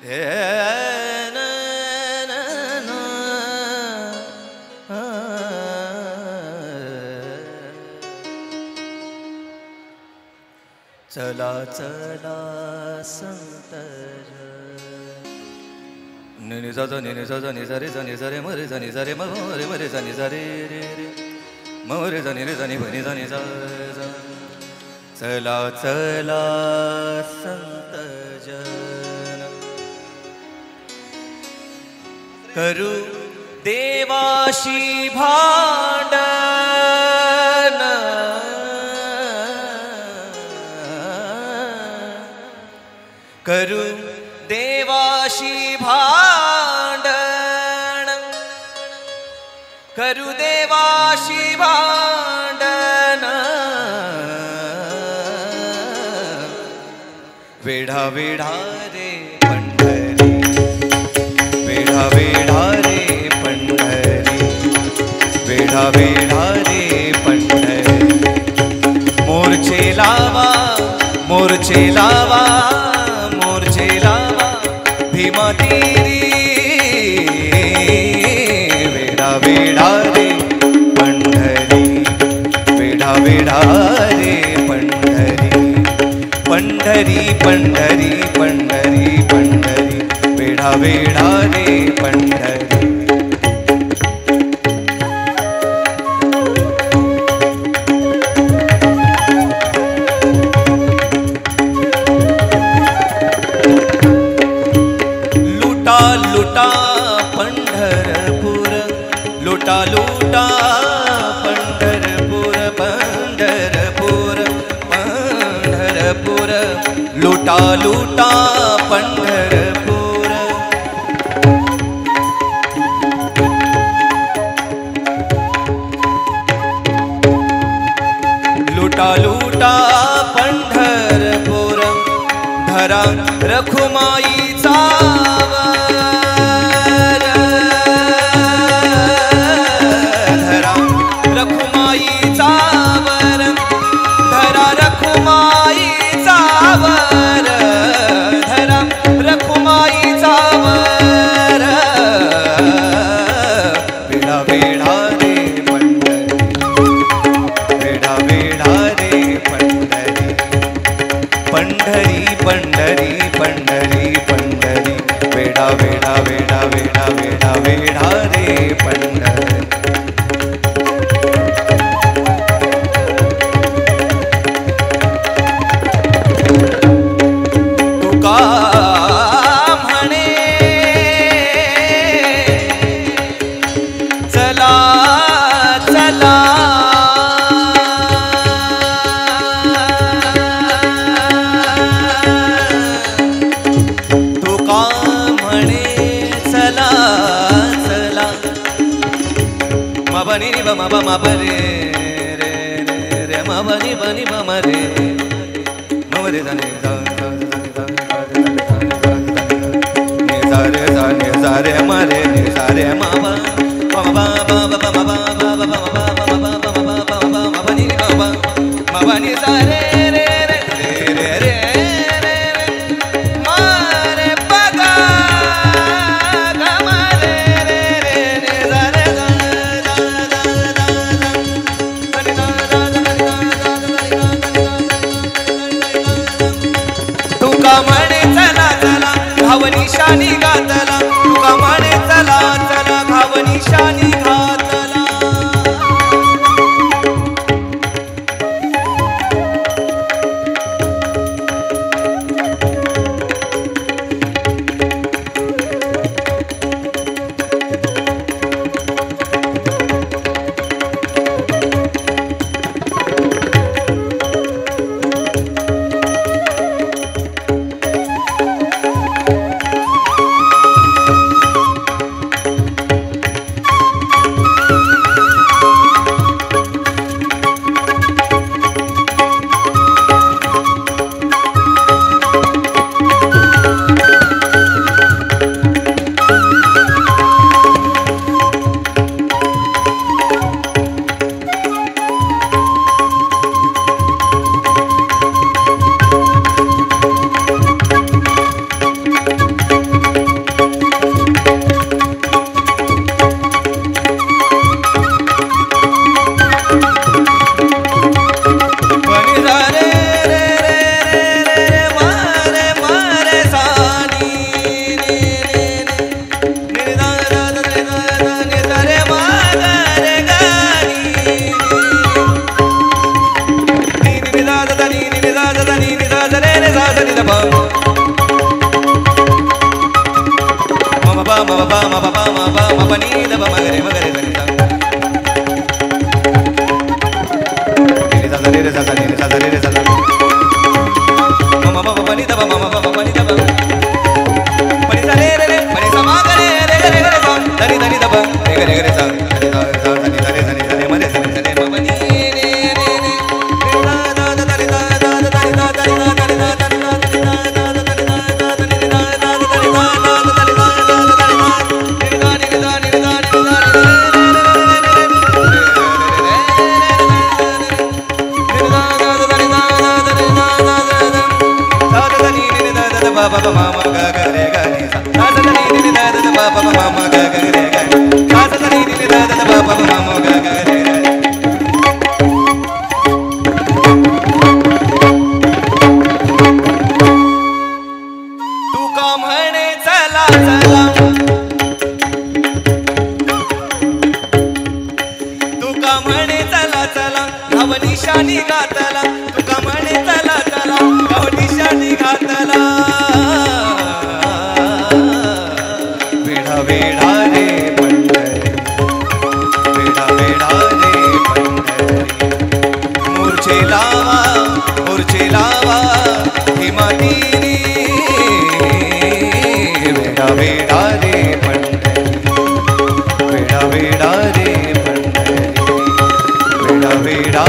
चला चला संत नि जा जा नि जा जा नि जा रे मरे जा नि जा रे मरे मरे जा नि जा रे रे रे मरे जा नि रे जा नि बनी जा नि जा जा चला चला संत जन करू देवाशी भांडण करू देवाशी भांडण करू देवाशी भांडण वेढा वेढा रे पंढरी वेढा वेढा रे पंढरी वेढा वेढा रे पंढरी मोर्चे लावा मोर्चे लावा मोर्चे लावा भीमा तेरी वेढा वेढा रे पंढरी वेढा वेढा रे पंढरी पंढरी पंढरी पंढरी पंढरी वेढा वेढा रे पंढरी लुटा लुटा पंढरपूर लुटा लुटा पंढरपूर पंढरपूर पंढरपूर लुटा लुटा पंढरपूर लुटा लुटा पंढरपूर धरा रखुमाईचा पंढरी पंढरी पंढरी पंढरी वेढा वेढा वेढा वेढा वेढा वेढा रे पंढरी तुका म्हणे चला चला बनी बम बम बरे रे रे रे म बनी बनी बम रे म रे जाने जा ने जा रे म रे ने जा रे म बा बम बा बा बा बा बा बा बा म बनी बा म बनी जा रे रे रे रे रे म्हणे चला चला भावनी शानी गातला तुका म्हणे चला चला भावनी शानी घातला pani da ba magare magare da ni da ni da re sa ni sa re sa mama ba pani da ba mama ba pani da ba pani sa re pani sa magare re re re sa da ni da ba re re re sa ni da sa ni da re mare sa ni ma pani Baba mama ga ga re ga ni sa sa sa ni ni da da baba mama ga ga re ga sa sa ni ni da da baba mama ga ga re ga तू का म्हणे चला चला तू का म्हणे चला चला गाव निशाणी घातला तू का म्हणे चला चला गाव निशाणी घातला वेडा रे पंढरी वेडा रे पंढरी मूर्छे लावा ही मातीरी वेडा रे पंढरी वेडा रे पंढरी वेडा